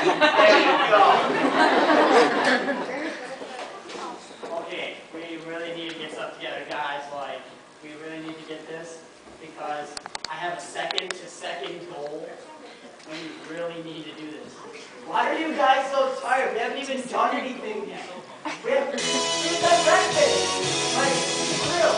There you go. Okay, we really need to get stuff together, guys. Like, we really need to get this because I have a second-to-second goal when you really need to do this. Why are you guys so tired? We haven't even done anything yet. We haven't done breakfast. Like, for real.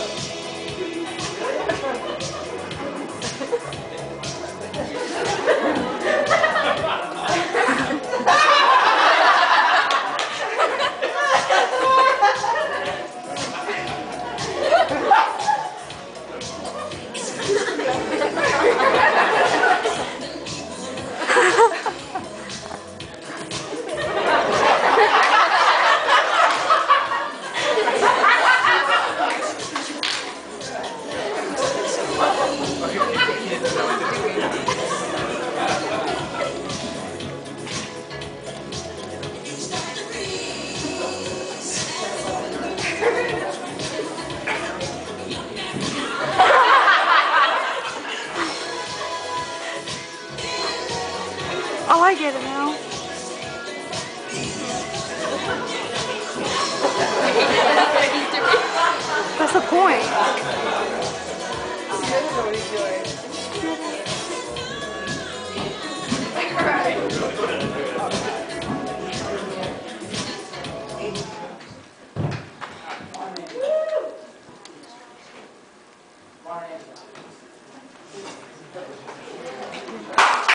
Oh, I get it now. That's the point.